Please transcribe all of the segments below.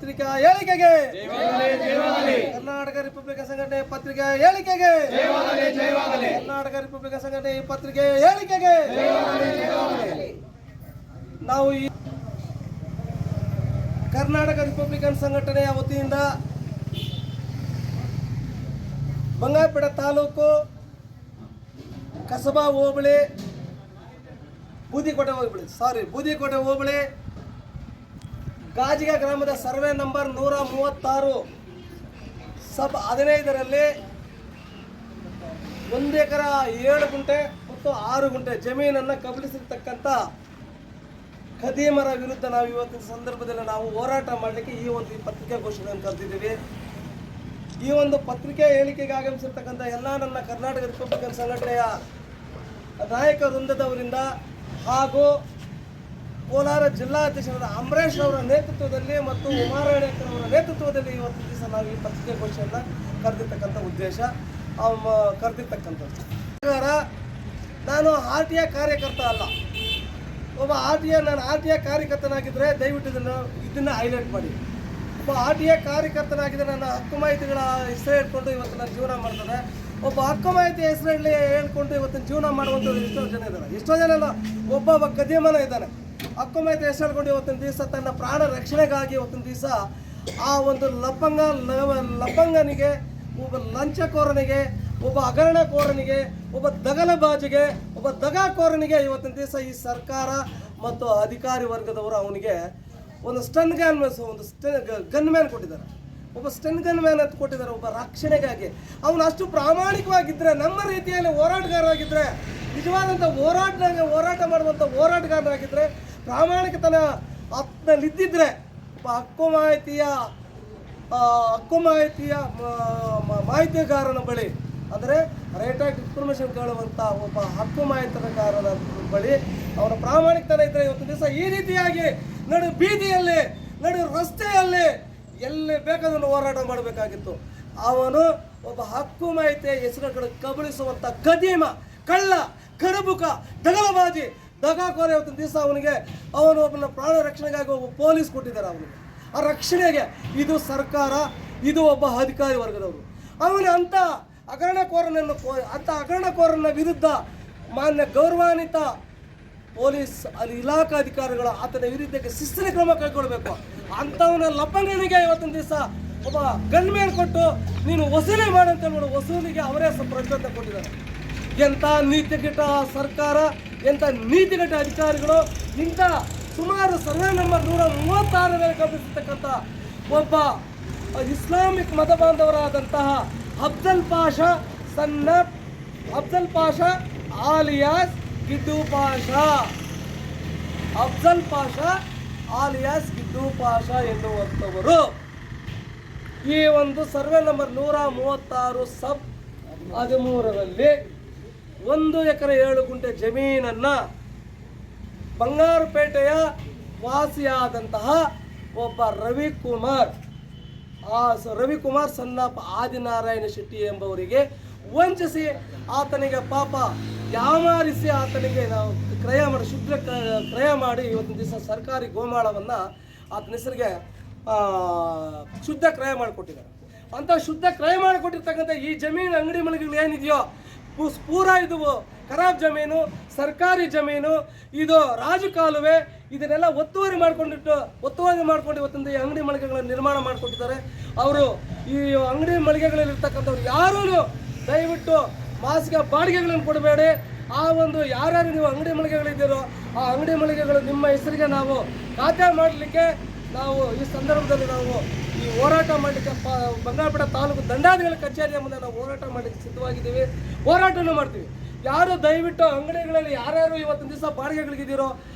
ಪತ್ರಿಕಾ ಹೇಳಿಕೆಗೆ ಕರ್ನಾಟಕ ರಿಪಬ್ಲಿಕ್ ಸಂಘಟನೆ ಪತ್ರಿಕಾ ಹೇಳಿಕೆಗೆ ಕರ್ನಾಟಕ ರಿಪಬ್ಲಿಕ್ ಸಂಘಟನೆ ಈ ಪತ್ರಿಕೆ ಹೇಳಿಕೆಗೆ ನಾವು ಈ ಕರ್ನಾಟಕ ರಿಪಬ್ಲಿಕನ್ ಸಂಘಟನೆಯ ವತಿಯಿಂದ ಬಂಗಾರಪೇಟೆ ತಾಲೂಕು ಕಸಬಾ ಹೋಬಳಿ ಬೂದಿಕೋಟೆ ಹೋಬಳಿ ಗಾಜಿಗ ಗ್ರಾಮದ ಸರ್ವೆ ನಂಬರ್ 136 ಸಬ್ 15ರಲ್ಲಿ 1 ಎಕರೆ 7 ಗುಂಟೆ ಮತ್ತು 6 ಗುಂಟೆ ಜಮೀನನ್ನು ಕಬಳಿಸಿರ್ತಕ್ಕಂಥ ಖದೀಮರ ವಿರುದ್ಧ ನಾವು ಇವತ್ತಿನ ಸಂದರ್ಭದಲ್ಲಿ ನಾವು ಹೋರಾಟ ಮಾಡಲಿಕ್ಕೆ ಈ ಒಂದು ಪತ್ರಿಕಾಗೋಷ್ಠಿಯನ್ನು ಕರೆದಿದ್ದೀವಿ. ಈ ಒಂದು ಪತ್ರಿಕೆ ಹೇಳಿಕೆಗೆ ಆಗಮಿಸಿರ್ತಕ್ಕಂಥ ಎಲ್ಲ ನನ್ನ ಕರ್ನಾಟಕ ರಿಪಬ್ಲಿಕನ್ ಸಂಘಟನೆಯ ನಾಯಕ ವೃಂದದವರಿಂದ ಹಾಗೂ ಕೋಲಾರ ಜಿಲ್ಲಾಧ್ಯಕ್ಷರಾದ ಅಂಬರೀಶ್ ಅವರ ನೇತೃತ್ವದಲ್ಲಿ ಮತ್ತು ಉಮಾರಾಣಿಯವರ ನೇತೃತ್ವದಲ್ಲಿ ಇವತ್ತು ದಿವಸ ನಾವು ಈ ಪತ್ರಿಕಾಗೋಷ್ಠಿಯನ್ನು ಕರೆದಿರ್ತಕ್ಕಂಥ ಉದ್ದೇಶ ಕರೆದಿರ್ತಕ್ಕಂಥದ್ದು. ನಾನು ಆರ್ಟಿಯ ಕಾರ್ಯಕರ್ತ ಅಲ್ಲ, ಒಬ್ಬ ನಾನು ಆರ್ಟಿಯ ಕಾರ್ಯಕರ್ತನಾಗಿದ್ದರೆ ದಯವಿಟ್ಟು ಇದನ್ನು ಹೈಲೈಟ್ ಮಾಡಿ. ಒಬ್ಬ ಆರ್ಟಿಯ ಕಾರ್ಯಕರ್ತನಾಗಿದ್ದರೆ ನನ್ನ ಹಕ್ಕು ಮಾಹಿತಿಗಳ ಹೆಸರು ಹೇಳ್ಕೊಂಡು ಇವತ್ತು ನಾನು ಜೀವನ ಮಾಡ್ತಾರೆ. ಒಬ್ಬ ಹಕ್ಕು ಮಾಹಿತಿ ಹೆಸರಲ್ಲಿ ಹೇಳ್ಕೊಂಡು ಇವತ್ತಿನ ಜೀವನ ಮಾಡುವಂಥವ್ರು ಎಷ್ಟೋ ಜನ ಅಲ್ಲ, ಒಬ್ಬ ಗದ್ಯಮನ ಇದ್ದಾನೆ. ಹಕ್ಕು ಮಾಹಿತಿ ಹೆಸರು ಹೇಳ್ಕೊಂಡು ಇವತ್ತಿನ ದಿವಸ ತನ್ನ ಪ್ರಾಣ ರಕ್ಷಣೆಗಾಗಿ ಇವತ್ತಿನ ದಿವಸ ಆ ಒಂದು ಲಪ್ಪಂಗನಿಗೆ, ಒಬ್ಬ ಲಂಚಕೋರನಿಗೆ, ಒಬ್ಬ ಹಗರಣಕೋರನಿಗೆ, ಒಬ್ಬ ದಗಲಬಾಜಿಗೆ, ಒಬ್ಬ ದಗಾಕೋರನಿಗೆ ಇವತ್ತಿನ ದಿವಸ ಈ ಸರ್ಕಾರ ಮತ್ತು ಅಧಿಕಾರಿ ವರ್ಗದವರು ಅವನಿಗೆ ಒಂದು ಗನ್ ಮ್ಯಾನ್ ಕೊಟ್ಟಿದ್ದಾರೆ. ಒಬ್ಬ ಗನ್ ಮ್ಯಾನ್ ಅಂತ ಕೊಟ್ಟಿದ್ದಾರೆ. ಒಬ್ಬ ರಕ್ಷಣೆಗಾಗಿ ಅವನು ಅಷ್ಟು ಪ್ರಾಮಾಣಿಕವಾಗಿದ್ದರೆ, ನಮ್ಮ ರೀತಿಯಲ್ಲಿ ಹೋರಾಟಗಾರರಾಗಿದ್ದರೆ, ನಿಜವಾದಂಥ ಹೋರಾಟ ಮಾಡುವಂಥ ಹೋರಾಟಗಾರರಾಗಿದ್ದರೆ, ಪ್ರಾಮಾಣಿಕತನ ಆತ್ಮದಲ್ಲಿದ್ದಿದ್ರೆ ಒಬ್ಬ ಹಕ್ಕು ಮಾಹಿತಿಯ ಮಾಹಿತಿಗಾರನ ಬಳಿ, ಅಂದರೆ ರೈಟ್ ಆಫ್ ಇನ್ಫಾರ್ಮೇಷನ್ ಕೇಳುವಂಥ ಒಬ್ಬ ಹಕ್ಕು ಮಾಹಿತಿಗಾರನ ಬಳಿ ಅವರ ಪ್ರಾಮಾಣಿಕತನ ಇದ್ದರೆ ಇವತ್ತು ದಿವಸ ಈ ರೀತಿಯಾಗಿ ನಡು ಬೀದಿಯಲ್ಲಿ, ನಡು ರಸ್ತೆಯಲ್ಲಿ ಎಲ್ಲಿ ಬೇಕಾದನ್ನು ಹೋರಾಟ ಮಾಡಬೇಕಾಗಿತ್ತು. ಅವನು ಒಬ್ಬ ಹಕ್ಕು ಮಾಹಿತಿಯ ಹೆಸರುಗಳು ಕಬಳಿಸುವಂಥ ಗದೀಮ, ಕಳ್ಳ, ಕರಬುಕ, ದಗಲಬಾಜಿ, ದಗಾಕೋರ ಇವತ್ತಿನ ದಿವಸ ಅವನು ಒಬ್ಬನ ಪ್ರಾಣ ರಕ್ಷಣೆಗಾಗಿ ಒಬ್ಬ ಪೊಲೀಸ್ ಕೊಟ್ಟಿದ್ದಾರೆ. ಅವನಿಗೆ ಆ ರಕ್ಷಣೆಗೆ ಇದು ಸರ್ಕಾರ, ಇದು ಒಬ್ಬ ಅಧಿಕಾರಿ ವರ್ಗದವರು. ಅವನು ಅಂಥ ಹಗರಣಕೋರನ ವಿರುದ್ಧ ಮಾನ್ಯ ಗೌರವಾನ್ವಿತ ಪೊಲೀಸ್ ಇಲಾಖಾಧಿಕಾರಿಗಳು ಆತನ ವಿರುದ್ಧಕ್ಕೆ ಶಿಸ್ತಿನ ಕ್ರಮ ಕೈಗೊಳ್ಳಬೇಕು. ಅಂಥವನ ಲಪ್ಪಂಗನಿಗೆ ಇವತ್ತಿನ ದಿವಸ ಒಬ್ಬ ಗನ್ ಮ್ಯಾನ್ ಕೊಟ್ಟು ನೀನು ವಸೂಲಿ ಮಾಡಂತ ಹೇಳಿ ವಸೂಲಿಗೆ ಅವರೇ ಪ್ರಜ್ವತ ಕೊಟ್ಟಿದ್ದಾರೆ. ಎಂಥ ನೀತಿಗೆಟ್ಟ ಸರ್ಕಾರ, ಎಂಥ ನೀತಿಗೆಟ್ಟ ಅಧಿಕಾರಿಗಳು! ಇಂಥ ಸುಮಾರು ಸರ್ವೆ ನಂಬರ್ 136ರಲ್ಲಿ ಗಮನಿಸತಕ್ಕಂಥ ಒಬ್ಬ ಇಸ್ಲಾಮಿಕ್ ಮತ ಬಾಂಧವರಾದಂತಹ ಅಫ್ಜಲ್ ಪಾಷಾ ಆಲಿಯಾಸ್ ಗಿಡ್ಡು ಪಾಷಾ ಎನ್ನುವಂಥವರು ಈ ಒಂದು ಸರ್ವೆ ನಂಬರ್ 136 ಸಬ್ 13ರಲ್ಲಿ 1 ಎಕರೆ 7 ಗುಂಟೆ ಜಮೀನನ್ನು ಬಂಗಾರಪೇಟೆಯ ವಾಸಿಯಾದಂತಹ ಒಬ್ಬ ರವಿಕುಮಾರ್ ಸನ್ನಪ್ಪ ಆದಿನಾರಾಯಣ ಶೆಟ್ಟಿ ಎಂಬವರಿಗೆ ವಂಚಿಸಿ ಆತನಿಗೆ ಪಾಪ ಯಾಮಾರಿಸಿ ಆತನಿಗೆ ನಾವು ಶುದ್ಧ ಕ್ರಯ ಮಾಡಿ ಇವತ್ತಿನ ದಿವಸ ಸರ್ಕಾರಿ ಗೋಮಾಳವನ್ನು ಆತನ ಹೆಸರಿಗೆ ಶುದ್ಧ ಕ್ರಯ ಮಾಡಿಕೊಟ್ಟಿದ್ದಾರೆ. ಅಂಥ ಶುದ್ಧ ಕ್ರಯ ಮಾಡಿಕೊಟ್ಟಿರ್ತಕ್ಕಂಥ ಈ ಜಮೀನು, ಅಂಗಡಿ ಮಳಿಗೆಗಳು ಏನಿದೆಯೋ ಪೂರಾ ಇದು ಖರಾಬ್ ಜಮೀನು, ಸರ್ಕಾರಿ ಜಮೀನು, ಇದು ರಾಜಕಾಲುವೆ, ಇದನ್ನೆಲ್ಲ ಒತ್ತುವರಿ ಮಾಡ್ಕೊಂಡು ಇವತ್ತಿಂದ ಈ ಅಂಗಡಿ ಮಳಿಗೆಗಳನ್ನು ನಿರ್ಮಾಣ ಮಾಡಿಕೊಟ್ಟಿದ್ದಾರೆ. ಅವರು ಈ ಅಂಗಡಿ ಮಳಿಗೆಗಳಲ್ಲಿರ್ತಕ್ಕಂಥವ್ರು ಯಾರೂ ದಯವಿಟ್ಟು ಮಾಸಿಕ ಬಾಡಿಗೆಗಳನ್ನು ಕೊಡಬೇಡಿ. ಆ ಒಂದು ಯಾರ್ಯಾರು ನೀವು ಅಂಗಡಿ ಮಳಿಗೆಗಳಿದ್ದೀರೋ ಆ ಅಂಗಡಿ ಮಳಿಗೆಗಳು ನಿಮ್ಮ ಹೆಸರಿಗೆ ನಾವು ಖಾತೆ ಮಾಡಲಿಕ್ಕೆ ನಾವು ಈ ಸಂದರ್ಭದಲ್ಲಿ ನಾವು ಈ ಹೋರಾಟ ಮಾಡಲಿಕ್ಕೆ ಬಂಗಾರಪೇಟೆ ತಾಲೂಕು ದಂಡಾಧಿಕಾರಿ ಕಚೇರಿಯ ಮುಂದೆ ನಾವು ಹೋರಾಟ ಮಾಡಲಿಕ್ಕೆ ಸಿದ್ಧವಾಗಿದ್ದೀವಿ, ಹೋರಾಟನೂ ಮಾಡ್ತೀವಿ. ಯಾರು ದಯವಿಟ್ಟು ಅಂಗಡಿಗಳಲ್ಲಿ ಯಾರ್ಯಾರು ಇವತ್ತಿನ ದಿವಸ ಬಾಡಿಗೆಗಳಿಗಿದ್ದೀರೋ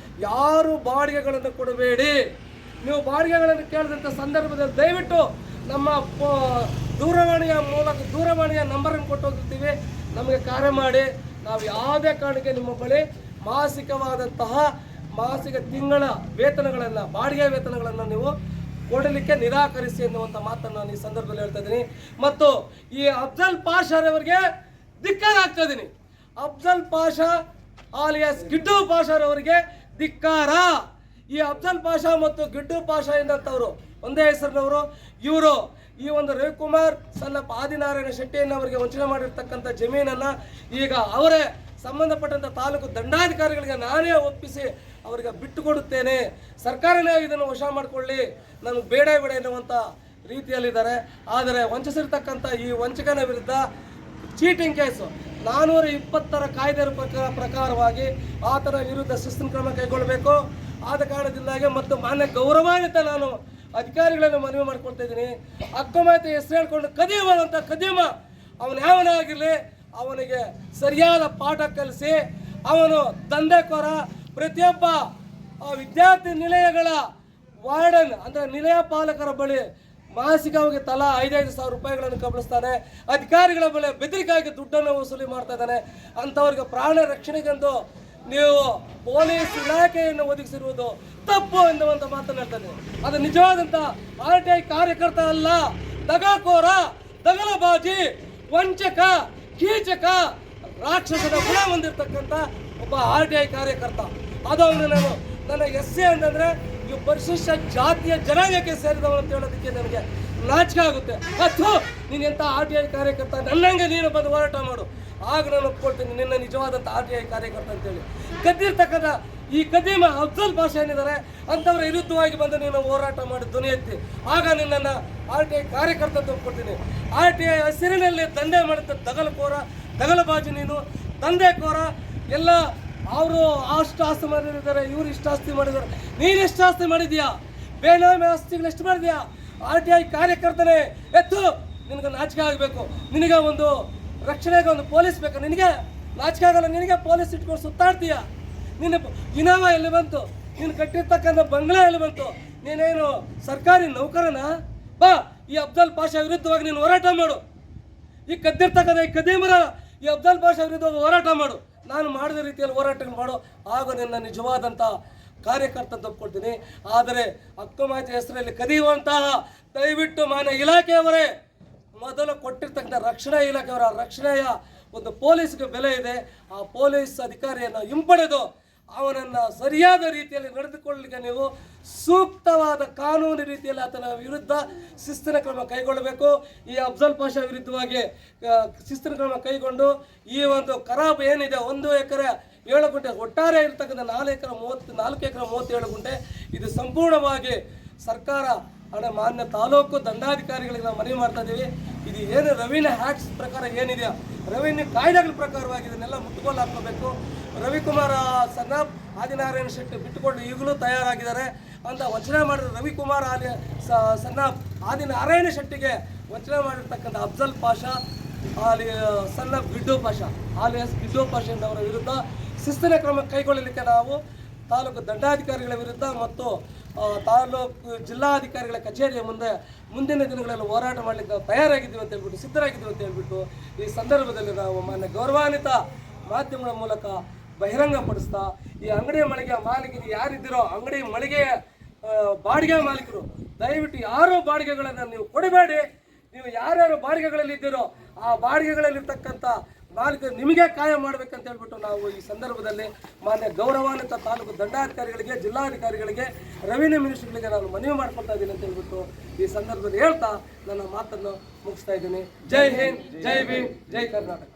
ಯಾರು ಬಾಡಿಗೆಗಳನ್ನು ಕೊಡಬೇಡಿ. ನೀವು ಬಾಡಿಗೆಗಳನ್ನು ಕೇಳಿದಂಥ ಸಂದರ್ಭದಲ್ಲಿ ದಯವಿಟ್ಟು ನಮ್ಮ ದೂರವಾಣಿಯ ನಂಬರನ್ನು ಕೊಟ್ಟು ಹೋಗಿರ್ತೀವಿ, ನಮಗೆ ಕರೆ ಮಾಡಿ. ನಾವು ಯಾವುದೇ ಕಾರಣಕ್ಕೆ ನಿಮ್ಮ ಬಳಿ ಮಾಸಿಕ ತಿಂಗಳ ವೇತನಗಳನ್ನು, ಬಾಡಿಗೆ ವೇತನಗಳನ್ನು ನೀವು ಕೊಡಲಿಕ್ಕೆ ನಿರಾಕರಿಸಿ ಎನ್ನುವಂಥ ಮಾತನ್ನು ನಾನು ಈ ಸಂದರ್ಭದಲ್ಲಿ ಹೇಳ್ತಾ ಇದ್ದೀನಿ. ಮತ್ತು ಈ ಅಫ್ಜಲ್ ಪಾಷಾರವರಿಗೆ ಧಿಕ್ಕಾರ ಆಗ್ತಾ ಇದ್ದೀನಿ. ಅಫ್ಜಲ್ ಪಾಷಾ ಆಲಿಯಾಸ್ ಗಿಡ್ಡು ಪಾಷಾರವರಿಗೆ ಧಿಕ್ಕಾರ. ಈ ಅಫ್ಜಲ್ ಪಾಷಾ ಮತ್ತು ಗಿಡ್ಡು ಪಾಷಾ ಎಂದಂಥವ್ರು ಒಂದೇ ಹೆಸರಿನವರು ಇವರು. ಈ ಒಂದು ರವಿಕುಮಾರ್ ಸಲ್ಲಪ್ಪ ಆದಿನಾರಾಯಣ ಶೆಟ್ಟಿಯನ್ನವರಿಗೆ ವಂಚನೆ ಮಾಡಿರ್ತಕ್ಕಂಥ ಜಮೀನನ್ನು ಈಗ ಅವರೇ ಸಂಬಂಧಪಟ್ಟಂಥ ತಾಲೂಕು ದಂಡಾಧಿಕಾರಿಗಳಿಗೆ ನಾನೇ ಒಪ್ಪಿಸಿ ಅವರಿಗೆ ಬಿಟ್ಟುಕೊಡುತ್ತೇನೆ, ಸರ್ಕಾರನೇ ಇದನ್ನು ವಶ ಮಾಡಿಕೊಳ್ಳಿ, ನನಗೆ ಬೇಡ ಎನ್ನುವಂಥ ರೀತಿಯಲ್ಲಿದ್ದಾರೆ. ಆದರೆ ವಂಚಿಸಿರ್ತಕ್ಕಂಥ ಈ ವಂಚಕನ ವಿರುದ್ಧ ಚೀಟಿಂಗ್ ಕೇಸು 420 ಕಾಯ್ದೆ ಪ್ರಕಾರವಾಗಿ ಆತನ ವಿರುದ್ಧ ಶಿಸ್ತಿನ ಕ್ರಮ ಕೈಗೊಳ್ಳಬೇಕು. ಆದ ಕಾರಣದಿಂದಾಗಿ ಮತ್ತು ಮಾನ್ಯ ಗೌರವಾನ್ವಿತ ನಾನು ಅಧಿಕಾರಿಗಳನ್ನು ಮನವಿ ಮಾಡ್ಕೊಳ್ತಾ ಇದ್ದೀನಿ. ಅಕ್ಕಮಾತೆ ಹೆಸರು ಹೇಳ್ಕೊಂಡು ಕದಿಯುವಂಥ ಕದಿಮ ಅವನು ಯಾವನಾಗಿರಲಿ ಅವನಿಗೆ ಸರಿಯಾದ ಪಾಠ ಕಲಿಸಿ ಅವನು ದಂಧೆಕೋರ. ಪ್ರತಿಯೊಬ್ಬ ವಿದ್ಯಾರ್ಥಿ ನಿಲಯಗಳ ವಾರ್ಡನ್ ಅಂದರೆ ನಿಲಯ ಪಾಲಕರ ಬಳಿ ಮಾಸಿಕವಾಗಿ ತಲಾ 5,000 ರೂಪಾಯಿಗಳನ್ನು ಕಬಳಿಸ್ತಾನೆ. ಅಧಿಕಾರಿಗಳ ಬಳಿ ಬೆದರಿಕೆಯಾಗಿ ದುಡ್ಡನ್ನು ವಸೂಲಿ ಮಾಡ್ತಾ ಇದ್ದಾನೆ. ಅಂಥವ್ರಿಗೆ ಪ್ರಾಣ ರಕ್ಷಣೆಗೆಂದು ನೀವು ಪೊಲೀಸ್ ಇಲಾಖೆಯನ್ನು ಒದಗಿಸಿರುವುದು ತಪ್ಪು ಎನ್ನುವಂಥ ಮಾತನ್ನು ಹೇಳ್ತಾನೆ. ಅದು ನಿಜವಾದಂಥ RTI ಕಾರ್ಯಕರ್ತ ಅಲ್ಲ, ದಗಾಕೋರ, ದಗಲಬಾಜಿ, ವಂಚಕ, ಕೀಚಕ, ರಾಕ್ಷಸದ ಗುಣ ಹೊಂದಿರತಕ್ಕಂಥ ಒಬ್ಬ RTI ಕಾರ್ಯಕರ್ತ. ಅದು ಅವನು ನನ್ನ SC ಅಂತಂದರೆ ಇವು ಪರಿಶಿಷ್ಟ ಜಾತಿಯ ಜನಾಂಗಕ್ಕೆ ಸೇರಿದವನು ಅಂತ ಹೇಳೋದಕ್ಕೆ ನನಗೆ ನಾಚಿಕೆ ಆಗುತ್ತೆ. ಅಥವಾ ನೀನು ಎಂಥ RTI ಕಾರ್ಯಕರ್ತ, ನನ್ನಂಗೆ ನೀನು ಬಂದು ಹೋರಾಟ ಮಾಡು, ಆಗ ನಾನು ಒಪ್ಕೊಳ್ತೀನಿ ನಿನ್ನ ನಿಜವಾದಂಥ RTI ಕಾರ್ಯಕರ್ತ ಅಂತೇಳಿ. ಕದ್ದಿರ್ತಕ್ಕಂಥ ಈ ಕದೀಮ ಅಫ್ಜಲ್ ಪಾಷಾ ಏನಿದ್ದಾರೆ ಅಂಥವ್ರ ವಿರುದ್ಧವಾಗಿ ಬಂದು ನೀನು ಹೋರಾಟ ಮಾಡಿ ಧ್ವನಿ ಎತ್ತಿ, ಆಗ ನಿನ್ನನ್ನು RTI ಕಾರ್ಯಕರ್ತ ಅಂತ ಒಪ್ಕೊಳ್ತೀನಿ. RTI ಹಸಿರಿನಲ್ಲಿ ದಂಧೆ ಮಾಡಿದ್ದ ದಗಲಕೋರ, ದಗಲಬಾಜಿ ನೀನು, ದಂಧೆಕೋರ. ಎಲ್ಲ ಅವರು ಅಷ್ಟು ಆಸ್ತಿ ಮಾಡಿದ್ದಾರೆ, ಇವರು ಇಷ್ಟು ಆಸ್ತಿ ಮಾಡಿದ್ದಾರೆ. ನೀನು ಎಷ್ಟು ಆಸ್ತಿ ಮಾಡಿದ್ಯಾ? ಬೇನಾಮಿ ಆಸ್ತಿಗಳು ಎಷ್ಟು ಮಾಡಿದ್ಯಾ? RTI ಕಾರ್ಯಕರ್ತನೇ ಎತ್ತು, ನಿನಗೆ ನಾಚಿಕೆ ಆಗಬೇಕು. ನಿನಗೆ ಒಂದು ರಕ್ಷಣೆಗೆ ಒಂದು ಪೊಲೀಸ್ ಬೇಕು, ನಿನಗೆ ನಾಚಿಕೆ ಆಗಲ್ಲ. ನಿನಗೆ ಪೊಲೀಸ್ ಇಟ್ಕೊಂಡು ಸುತ್ತಾಡ್ತೀಯ. ನಿನ್ನ ಇನಾಮ ಎಲ್ಲಿ ಬಂತು? ನೀನು ಕಟ್ಟಿರ್ತಕ್ಕಂಥ ಬಂಗ್ಲಾ ಎಲ್ಲಿ ಬಂತು? ನೀನೇನು ಸರ್ಕಾರಿ ನೌಕರನ? ಬಾ, ಈ ಅಫ್ಜಲ್ ಪಾಷಾ ವಿರುದ್ಧವಾಗಿ ನೀನು ಹೋರಾಟ ಮಾಡು. ಈ ಕದ್ದಿರ್ತಕ್ಕಂಥ ಈ ಕದೀಮರ ಈ ಅಫ್ಜಲ್ ಪಾಷಾ ವಿರುದ್ಧವಾಗಿ ಹೋರಾಟ ಮಾಡು. ನಾನು ಮಾಡಿದ ರೀತಿಯಲ್ಲಿ ಹೋರಾಟ ಮಾಡು, ಆಗ ನಿನ್ನ ನಿಜವಾದಂಥ ಕಾರ್ಯಕರ್ತ ತಪ್ಕೊಳ್ತೀನಿ. ಆದರೆ ಅಕ್ಕಮಾತೆ ಹೆಸರಲ್ಲಿ ಕದಿಯುವಂತಹ ದಯವಿಟ್ಟು ಮಾನ್ಯ ಇಲಾಖೆಯವರೇ, ಮೊದಲು ಕೊಟ್ಟಿರ್ತಕ್ಕಂಥ ರಕ್ಷಣಾ ಇಲಾಖೆಯವರ ರಕ್ಷಣೆಯ ಒಂದು ಪೊಲೀಸ್ಗೆ ಬೆಲೆ ಇದೆ. ಆ ಪೊಲೀಸ್ ಅಧಿಕಾರಿಯನ್ನು ಹಿಂಪಡೆದು ಅವನನ್ನು ಸರಿಯಾದ ರೀತಿಯಲ್ಲಿ ನಡೆದುಕೊಳ್ಳಲಿಕ್ಕೆ ನೀವು ಸೂಕ್ತವಾದ ಕಾನೂನು ರೀತಿಯಲ್ಲಿ ಆತನ ವಿರುದ್ಧ ಶಿಸ್ತಿನ ಕ್ರಮ ಕೈಗೊಳ್ಳಬೇಕು. ಈ ಅಫ್ಜಲ್ ಪಾಷಾ ವಿರುದ್ಧವಾಗಿ ಶಿಸ್ತಿನ ಕ್ರಮ ಕೈಗೊಂಡು ಈ ಒಂದು ಖರಾಬ್ ಏನಿದೆ 1 ಎಕರೆ 7 ಗುಂಟೆ ಒಟ್ಟಾರೆ ಇರತಕ್ಕಂಥ 4 ಎಕರೆ 37 ಗುಂಟೆ ಇದು ಸಂಪೂರ್ಣವಾಗಿ ಸರ್ಕಾರ ಮಾನ್ಯ ತಾಲೂಕು ದಂಡಾಧಿಕಾರಿಗಳಿಗೆ ನಾವು ಮನವಿ ಮಾಡ್ತಾ ಇದ್ದೀವಿ. ಇದು ಏನು ರೆವಿನ್ಯೂ ಆ್ಯಕ್ಟ್ಸ್ ಪ್ರಕಾರ ಏನಿದೆಯಾ, ರೆವಿನ್ಯೂ ಕಾಯ್ದೆಗಳ ಪ್ರಕಾರವಾಗಿ ಇದನ್ನೆಲ್ಲ ಮುಟ್ಟುಗೋಲು ಹಾಕಬೇಕು. ರವಿಕುಮಾರ್ ಸನ್ನಾಪ್ ಆದಿನಾರಾಯಣ ಶೆಟ್ಟಿ ಬಿಟ್ಟುಕೊಂಡು ಈಗಲೂ ತಯಾರಾಗಿದ್ದಾರೆ ಅಂತ ವಂಚನೆ ಮಾಡಿದ ರವಿಕುಮಾರ್ ಸನ್ನಾಪ್ ಆದಿನಾರಾಯಣ ಶೆಟ್ಟಿಗೆ ವಂಚನೆ ಮಾಡಿರ್ತಕ್ಕಂಥ ಅಫ್ಜಲ್ ಪಾಷಾ ಸನ್ನಾಪ್ ಗಿಡ್ಡು ಪಾಷಾ ಆಲಿಯಾಸ್ ಗಿಡ್ಡು ಪಾಷಾ ಎಂದವರ ವಿರುದ್ಧ ಶಿಸ್ತಿನ ಕ್ರಮ ಕೈಗೊಳ್ಳಲಿಕ್ಕೆ ನಾವು ತಾಲೂಕು ದಂಡಾಧಿಕಾರಿಗಳ ವಿರುದ್ಧ ಮತ್ತು ತಾಲೂಕು ಜಿಲ್ಲಾಧಿಕಾರಿಗಳ ಕಚೇರಿಯ ಮುಂದಿನ ದಿನಗಳಲ್ಲಿ ಹೋರಾಟ ಮಾಡಲಿಕ್ಕೆ ನಾವು ತಯಾರಾಗಿದ್ದೀವಿ ಅಂತ ಹೇಳ್ಬಿಟ್ಟು, ಸಿದ್ಧರಾಗಿದ್ದೀವಿ ಅಂತ ಹೇಳ್ಬಿಟ್ಟು ಈ ಸಂದರ್ಭದಲ್ಲಿ ನಾವು ಮಾನ್ಯ ಗೌರವಾನ್ವಿತ ಮಾಧ್ಯಮಗಳ ಮೂಲಕ ಬಹಿರಂಗಪಡಿಸ್ತಾ, ಈ ಅಂಗಡಿ ಮಳಿಗೆ ಮಾಲೀಕರು ಯಾರಿದ್ದೀರೋ, ಅಂಗಡಿ ಮಳಿಗೆಯ ಬಾಡಿಗೆ ಮಾಲೀಕರು, ದಯವಿಟ್ಟು ಯಾರೋ ಬಾಡಿಗೆಗಳನ್ನು ನೀವು ಕೊಡಬೇಡಿ. ನೀವು ಯಾರ್ಯಾರು ಬಾಡಿಗೆಗಳಲ್ಲಿ ಇದ್ದೀರೋ ಆ ಬಾಡಿಗೆಗಳಲ್ಲಿರ್ತಕ್ಕಂಥ ಮಾಲೀಕರು ನಿಮಗೆ ಕಾಯ ಮಾಡಬೇಕಂತ ಹೇಳ್ಬಿಟ್ಟು ನಾವು ಈ ಸಂದರ್ಭದಲ್ಲಿ ಮಾನ್ಯ ಗೌರವಾನ್ವಿತ ತಾಲೂಕು ದಂಡಾಧಿಕಾರಿಗಳಿಗೆ, ಜಿಲ್ಲಾಧಿಕಾರಿಗಳಿಗೆ, ರೆವಿನ್ಯೂ ಮಿನಿಸ್ಟ್ರಿಗೆ ನಾನು ಮನವಿ ಮಾಡ್ಕೊಳ್ತಾ ಇದ್ದೀನಿ ಅಂತ ಹೇಳ್ಬಿಟ್ಟು ಈ ಸಂದರ್ಭದಲ್ಲಿ ಹೇಳ್ತಾ ನನ್ನ ಮಾತನ್ನು ಮುಗಿಸ್ತಾ ಇದ್ದೀನಿ. ಜೈ ಹಿಂದ್, ಜೈ ಭೀಮ್, ಜೈ ಕರ್ನಾಟಕ.